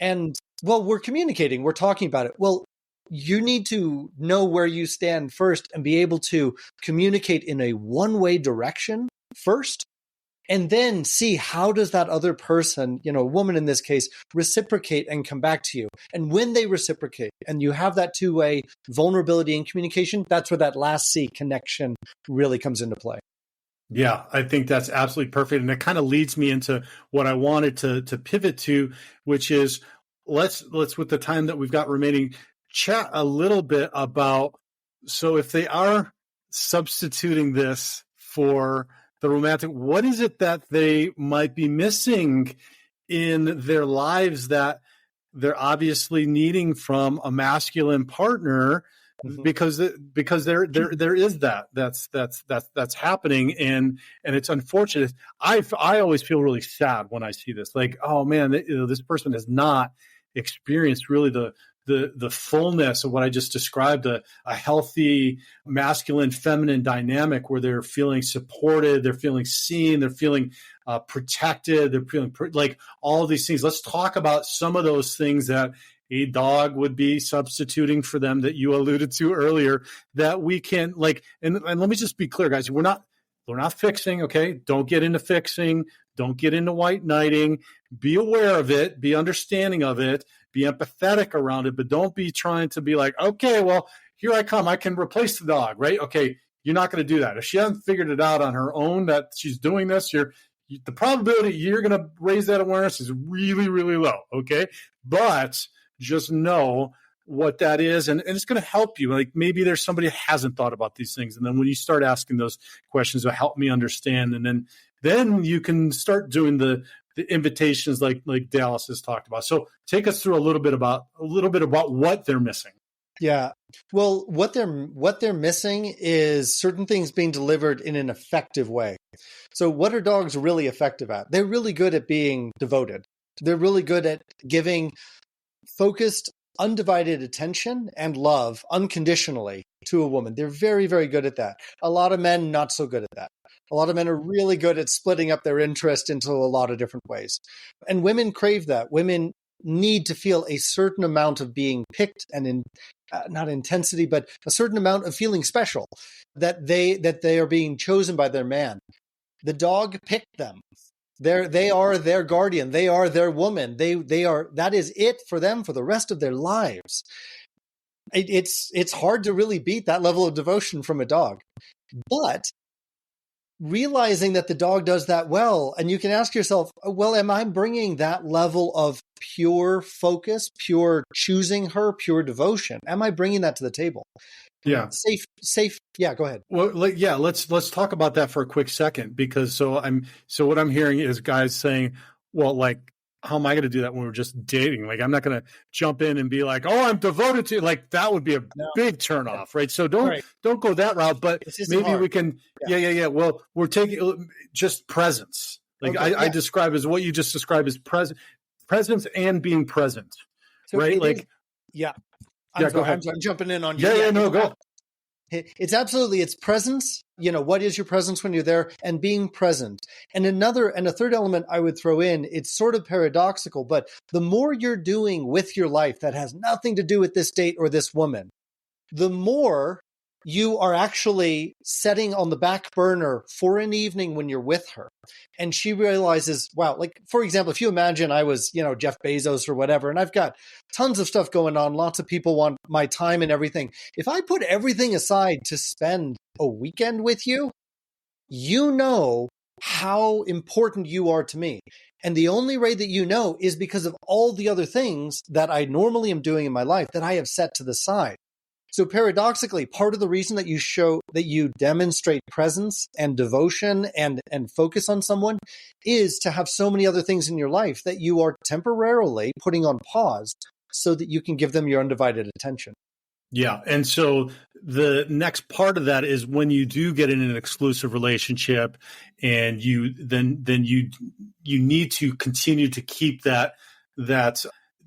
And, well, we're communicating, we're talking about it. Well, you need to know where you stand first and be able to communicate in a one-way direction first. and then see how does that other person, a woman in this case, reciprocate and come back to you. And when they reciprocate and you have that two-way vulnerability and communication, that's where that last C, connection, really comes into play. Yeah, I think that's absolutely perfect. And it kind of leads me into what I wanted to pivot to, which is let's with the time that we've got remaining, chat a little bit about, so if they are substituting this for the romantic, what is it that they might be missing in their lives that they're obviously needing from a masculine partner? Because there is that's happening, and it's unfortunate. I always feel really sad when I see this. Like, oh man, this person has not experienced really the fullness of what I just described, a healthy masculine feminine dynamic where they're feeling supported, they're feeling seen, they're feeling protected, they're feeling like all of these things. Let's talk about some of those things that a dog would be substituting for them that you alluded to earlier, that we can and let me just be clear, guys, we're not fixing, okay? Don't get into fixing, don't get into white knighting, be aware of it, be understanding of it, be empathetic around it, but don't be trying to be like, okay, well, here I come, I can replace the dog, right? Okay, you're not going to do that. If she hasn't figured it out on her own that she's doing this, the probability you're going to raise that awareness is really, really low, okay? But just know what that is, and it's going to help you. Like maybe there's somebody who hasn't thought about these things, and then when you start asking those questions, it'll help me understand, and then you can start doing the invitations like Dallas has talked about. So take us through a little bit about what they're missing. Yeah. Well, what they're missing is certain things being delivered in an effective way. So what are dogs really effective at? They're really good at being devoted. They're really good at giving focused, undivided attention and love unconditionally to a woman. They're very, very good at that. A lot of men, not so good at that. A lot of men are really good at splitting up their interest into a lot of different ways. And women crave that. Women need to feel a certain amount of being picked and not intensity, but a certain amount of feeling special, that they are being chosen by their man. The dog picked them. They are their guardian. They are their woman. They are, that is it for them for the rest of their lives. It's hard to really beat that level of devotion from a dog. But realizing that the dog does that well, and you can ask yourself, well, am I bringing that level of pure focus, pure choosing her, pure devotion? Am I bringing that to the table? Yeah. Safe. Yeah, go ahead. Well, let's talk about that for a quick second, because so what I'm hearing is guys saying, well, like, how am I going to do that when we're just dating? Like, I'm not going to jump in and be like, oh, I'm devoted to you. Like, that would be a big turnoff, right? So don't go that route, but maybe hard. We can, yeah. Well, we're taking just presence. Like I describe as what you just described as presence and being present, so right? I'm jumping in on you. Go. It's presence. What is your presence when you're there, and being present. And a third element I would throw in, it's sort of paradoxical, but the more you're doing with your life that has nothing to do with this date or this woman, the more you are actually setting on the back burner for an evening when you're with her. And she realizes, wow, like, for example, if you imagine I was, Jeff Bezos or whatever, and I've got tons of stuff going on, lots of people want my time and everything. If I put everything aside to spend a weekend with you, you know how important you are to me. And the only way that you know is because of all the other things that I normally am doing in my life that I have set to the side. So paradoxically, part of the reason that you demonstrate presence and devotion and focus on someone is to have so many other things in your life that you are temporarily putting on pause so that you can give them your undivided attention. Yeah. And so the next part of that is when you do get in an exclusive relationship, and you need to continue to keep that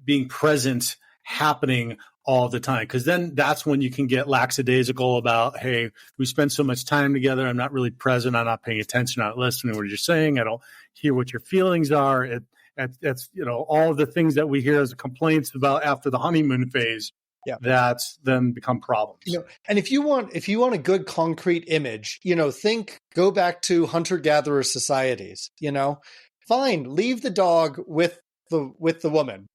being present happening all the time, because then that's when you can get lackadaisical about, hey, we spend so much time together, I'm not really present, I'm not paying attention, I'm not listening to what you're saying, I don't hear what your feelings are. That's all the things that we hear as complaints about after the honeymoon phase. Yeah. that then become problems. And if you want a good concrete image, go back to hunter-gatherer societies, fine, leave the dog with the woman,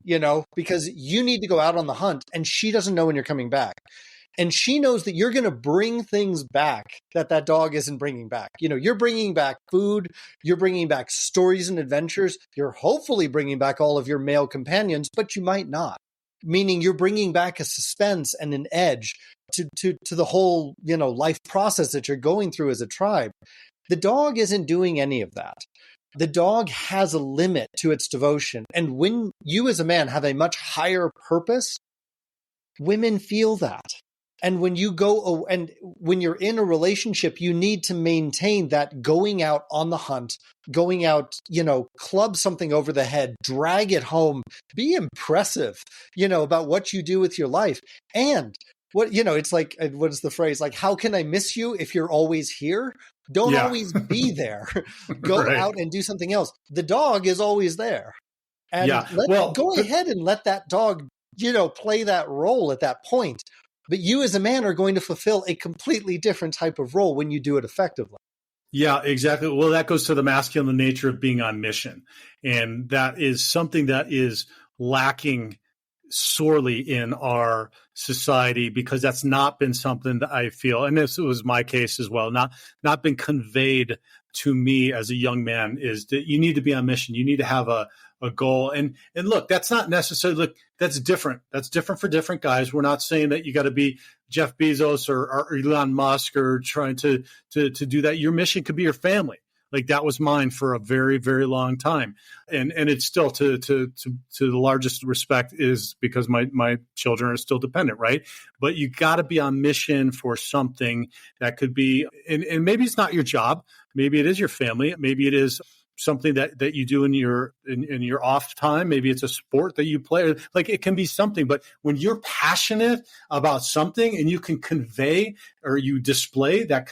because you need to go out on the hunt and she doesn't know when you're coming back. And she knows that you're going to bring things back that dog isn't bringing back. You're bringing back food, you're bringing back stories and adventures, you're hopefully bringing back all of your male companions, but you might not. Meaning you're bringing back a suspense and an edge to the whole, life process that you're going through as a tribe. The dog isn't doing any of that. The dog has a limit to its devotion. And when you as a man have a much higher purpose, women feel that. And when when you're in a relationship, you need to maintain that going out on the hunt, going out, club something over the head, drag it home, be impressive, about what you do with your life. And it's like, what is the phrase? Like, how can I miss you if you're always here? Don't always be there. Go out and do something else. The dog is always there. And go ahead and let that dog, play that role at that point. But you as a man are going to fulfill a completely different type of role when you do it effectively. Yeah, exactly. Well, that goes to the masculine nature of being on mission. And that is something that is lacking sorely in our society, because that's not been something that I feel, and this was my case as well, not been conveyed to me as a young man, is that you need to be on mission. You need to have a goal. And look, that's not necessarily, that's different. That's different for different guys. We're not saying that you got to be Jeff Bezos or Elon Musk or trying to do that. Your mission could be your family. Like that was mine for a very, very long time. And it's still to the largest respect is because my children are still dependent, right? But you got to be on mission for something that could be, and maybe it's not your job. Maybe it is your family. Maybe it is something that you do in your off time. Maybe it's a sport that you play. Like it can be something, but when you're passionate about something and you can convey or you display that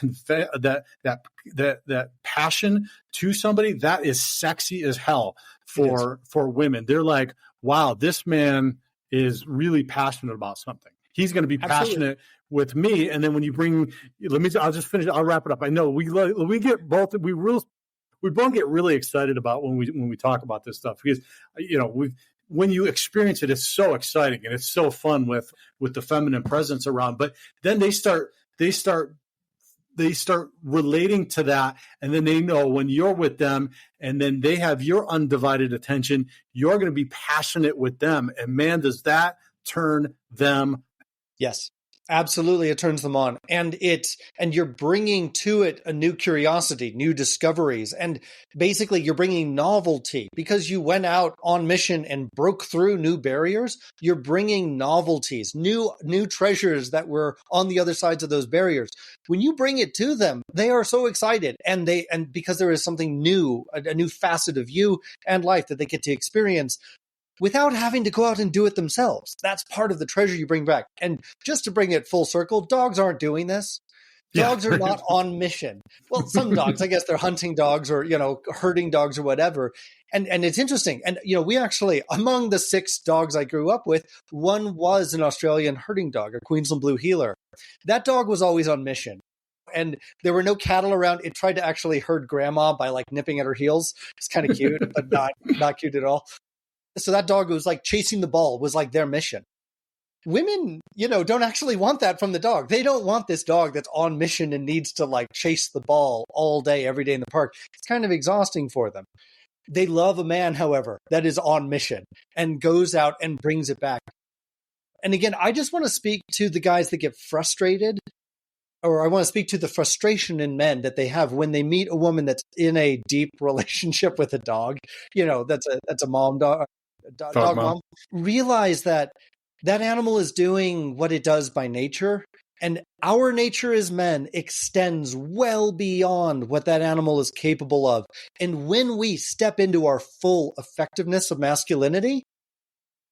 passion to somebody, that is sexy as hell for women. They're like, wow, this man is really passionate about something. He's going to be passionate with me. And then when you bring, I'll just finish. I'll wrap it up. I know we both get really excited about when we talk about this stuff, because when you experience it, it's so exciting and it's so fun with the feminine presence around. But then they start relating to that, and then they know when you're with them, and then they have your undivided attention, you're going to be passionate with them, and man, does that turn them. Yes. Absolutely, it turns them on, and you're bringing to it a new curiosity, new discoveries, and basically you're bringing novelty because you went out on mission and broke through new barriers. You're bringing novelties, new treasures that were on the other sides of those barriers. When you bring it to them, they are so excited, and because there is something new, a new facet of you and life that they get to experience, without having to go out and do it themselves. That's part of the treasure you bring back. And just to bring it full circle, dogs aren't doing this. Dogs are not on mission. Well, some dogs, I guess they're hunting dogs or, herding dogs or whatever. And it's interesting. And, we actually, among the 6 dogs I grew up with, one was an Australian herding dog, a Queensland Blue Heeler. That dog was always on mission. And there were no cattle around. It tried to actually herd grandma by like nipping at her heels. It's kind of cute, but not cute at all. So that dog was like chasing the ball, was like their mission. Women, don't actually want that from the dog. They don't want this dog that's on mission and needs to like chase the ball all day, every day in the park. It's kind of exhausting for them. They love a man, however, that is on mission and goes out and brings it back. And again, I just want to speak to the guys that get frustrated, or I want to speak to the frustration in men that they have when they meet a woman that's in a deep relationship with a dog, that's a mom dog. Dog mom. Realize that animal is doing what it does by nature, and our nature as men extends well beyond what that animal is capable of. And when we step into our full effectiveness of masculinity,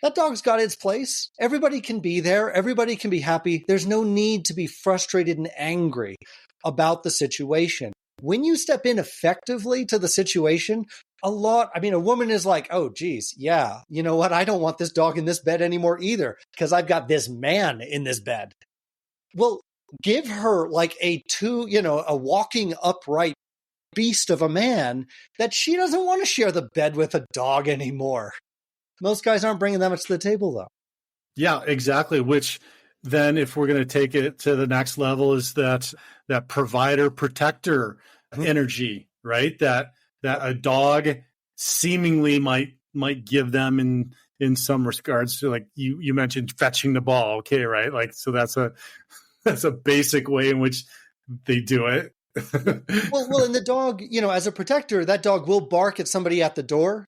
that dog's got its place. Everybody can be there. Everybody can be happy. There's no need to be frustrated and angry about the situation. When you step in effectively to the situation, A lot. I mean, a woman is like, oh, geez, yeah, you know what? I don't want this dog in this bed anymore either because I've got this man in this bed. Well, give her like a walking upright beast of a man that she doesn't want to share the bed with a dog anymore. Most guys aren't bringing that much to the table, though. Yeah, exactly. Which then, if we're going to take it to the next level, is that provider protector energy, right? That a dog seemingly might give them in some regards. To, like you mentioned, fetching the ball. Okay, right? Like, so that's a basic way in which they do it. well, and the dog, as a protector, that dog will bark at somebody at the door,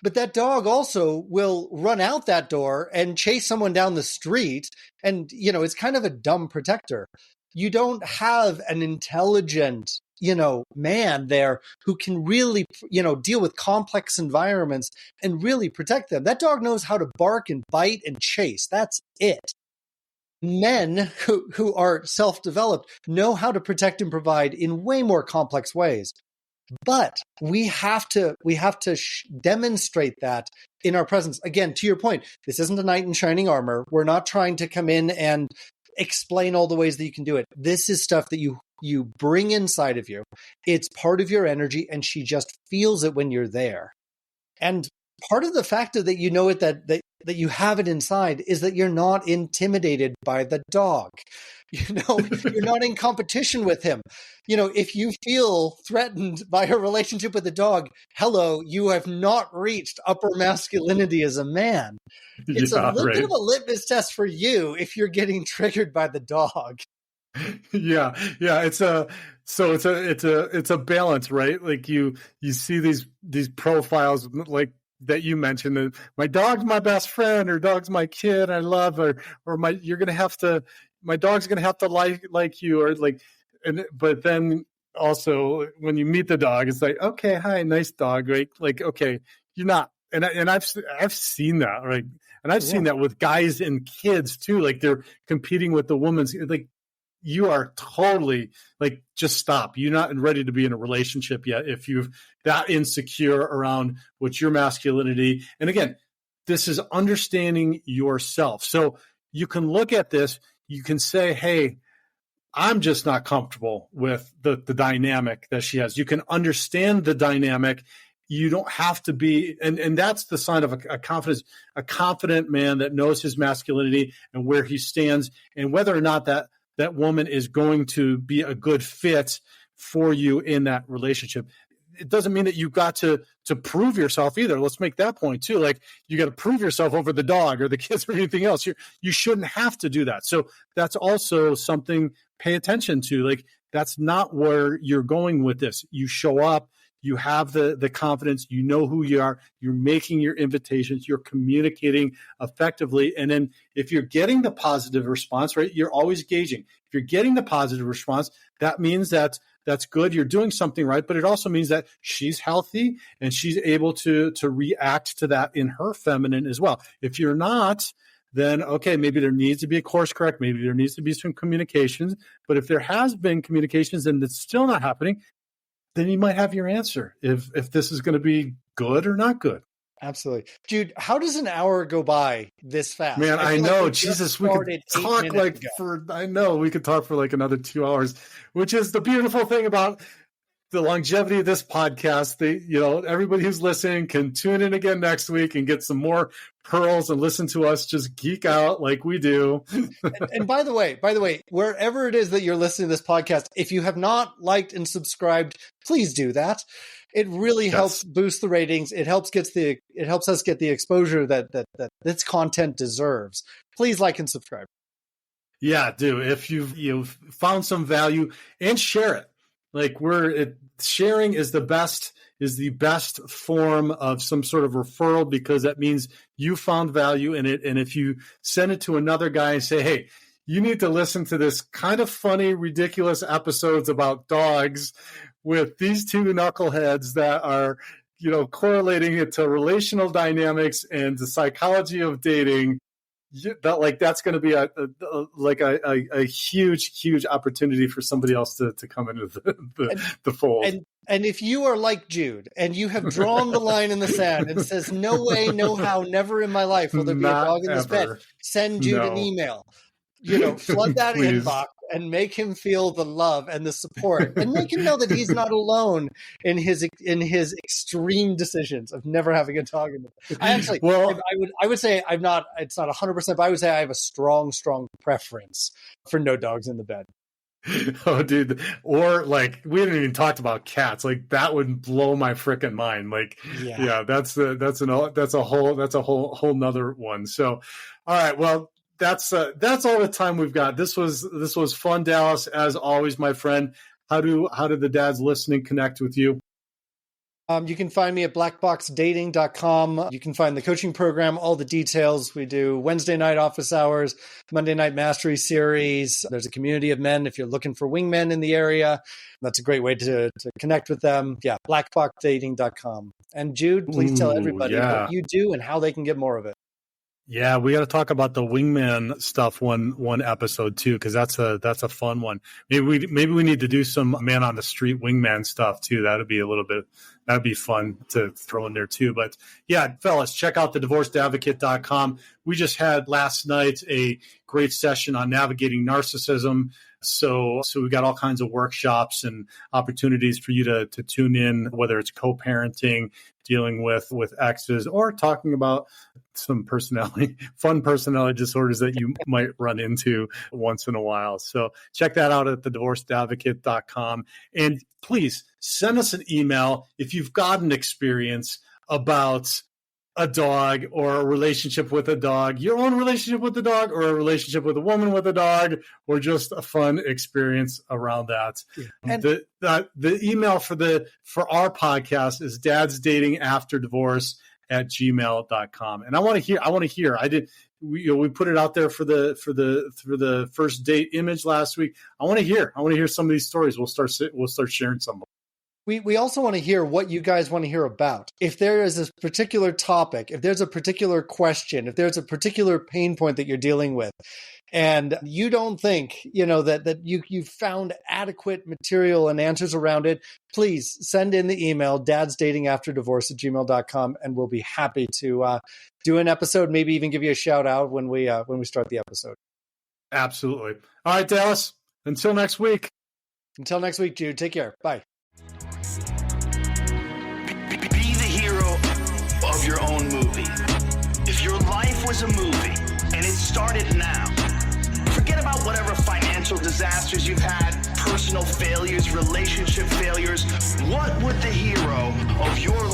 but that dog also will run out that door and chase someone down the street. And, it's kind of a dumb protector. You don't have an intelligent, man there who can really, deal with complex environments and really protect them. That dog knows how to bark and bite and chase. That's it. Men who are self-developed know how to protect and provide in way more complex ways. But we have to demonstrate that in our presence. Again, to your point, this isn't a knight in shining armor. We're not trying to come in and explain all the ways that you can do it. This is stuff that you bring inside of you. It's part of your energy, and she just feels it when you're there. And part of the factor that you know it, that you have it inside, is that you're not intimidated by the dog. You're not in competition with him. If you feel threatened by a relationship with a dog, hello, you have not reached upper masculinity as a man. It's a little bit of a litmus test for you if you're getting triggered by the dog. Yeah. It's a balance, right? Like you see these profiles like that you mentioned, that my dog's my best friend, or dog's my kid I love, or my dog's gonna have to like you, or like, but then also when you meet the dog, it's like, okay, hi, nice dog, right? Like, okay, you're not, and I've seen that, right? And I've seen that with guys and kids too, like they're competing with the woman's, like, you are totally like, just stop. You're not ready to be in a relationship yet if you've that insecure around what's your masculinity. And again, this is understanding yourself. So you can look at this, you can say, hey, I'm just not comfortable with the dynamic that she has. You can understand the dynamic. You don't have to be, and that's the sign of a confident man that knows his masculinity and where he stands, and whether or not that woman is going to be a good fit for you in that relationship. It doesn't mean that you've got to prove yourself either. Let's make that point too. Like, you got to prove yourself over the dog or the kids or anything else. You shouldn't have to do that. So that's also something pay attention to. Like, that's not where you're going with this. You show up, you have the confidence, you know who you are, you're making your invitations, you're communicating effectively. And then if you're getting the positive response, right, you're always gauging. If you're getting the positive response, that means that's good. You're doing something right, but it also means that she's healthy and she's able to react to that in her feminine as well. If you're not, then okay, maybe there needs to be a course correct. Maybe there needs to be some communications. But if there has been communications and it's still not happening, then you might have your answer if this is going to be good or not good. Absolutely. Jude, how does an hour go by this fast? Man, I know. Like Jesus, we could talk like we could talk for like another 2 hours, which is the beautiful thing about the longevity of this podcast. Everybody who's listening can tune in again next week and get some more pearls and listen to us just geek out like we do. And by the way, wherever it is that you're listening to this podcast, if you have not liked and subscribed, please do that. It really helps boost the ratings. It helps us get the exposure that this content deserves. Please like and subscribe. Yeah, do. If you've found some value, and share it. Like, sharing is the best form of some sort of referral, because that means you found value in it. And if you send it to another guy and say, hey, you need to listen to this kind of funny, ridiculous episodes about dogs with these two knuckleheads that are, correlating it to relational dynamics and the psychology of dating, that's going to be a huge opportunity for somebody else to come into the fold. And if you are like Jude and you have drawn the line in the sand and says, no way, no how, never in my life will there be a dog in this bed, send Jude an email. Flood that inbox and make him feel the love and the support, and make him know that he's not alone in his extreme decisions of never having a dog in the bed. I would say I'm not. It's not 100%, but I would say I have a strong preference for no dogs in the bed. Oh, dude. Or we haven't even talked about cats. That would blow my freaking mind. That's a whole nother one. So, all right. Well, that's all the time we've got. This was fun, Dallas, as always, my friend. How do the dads listening connect with you? You can find me at blackboxdating.com. You can find the coaching program, all the details. We do Wednesday night office hours, Monday night mastery series. There's a community of men if you're looking for wingmen in the area. That's a great way to connect with them. Yeah, blackboxdating.com. And Jude, please tell everybody what you do and how they can get more of it. Yeah, we got to talk about the wingman stuff one episode too, because that's a fun one. Maybe we need to do some man on the street wingman stuff too. That'd be fun to throw in there too. But yeah, fellas, check out the divorcedadvocate.com. We just had last night a great session on navigating narcissism. So we got all kinds of workshops and opportunities for you to tune in, whether it's co-parenting, dealing with exes, or talking about some fun personality disorders that you might run into once in a while. So check that out at thedivorcedadvocate.com. And please send us an email if you've got an experience about a dog or a relationship with a dog, your own relationship with the dog, or a relationship with a woman with a dog, or just a fun experience around that. Yeah. And the email for our podcast is dadsdatingafterdivorce@gmail.com. And I want to hear. We put it out there for the first date image last week. I want to hear some of these stories. We'll start sharing some of them. We also want to hear what you guys want to hear about. If there is a particular topic, if there's a particular question, if there's a particular pain point that you're dealing with, and you don't think, that you've found adequate material and answers around it, please send in the email, dadsdatingafterdivorce@gmail.com, and we'll be happy to do an episode, maybe even give you a shout out when we start the episode. Absolutely. All right, Dallas, until next week. Until next week, Jude, take care. Bye. Of your own movie. If your life was a movie and it started now, forget about whatever financial disasters you've had, personal failures, relationship failures. What would the hero of your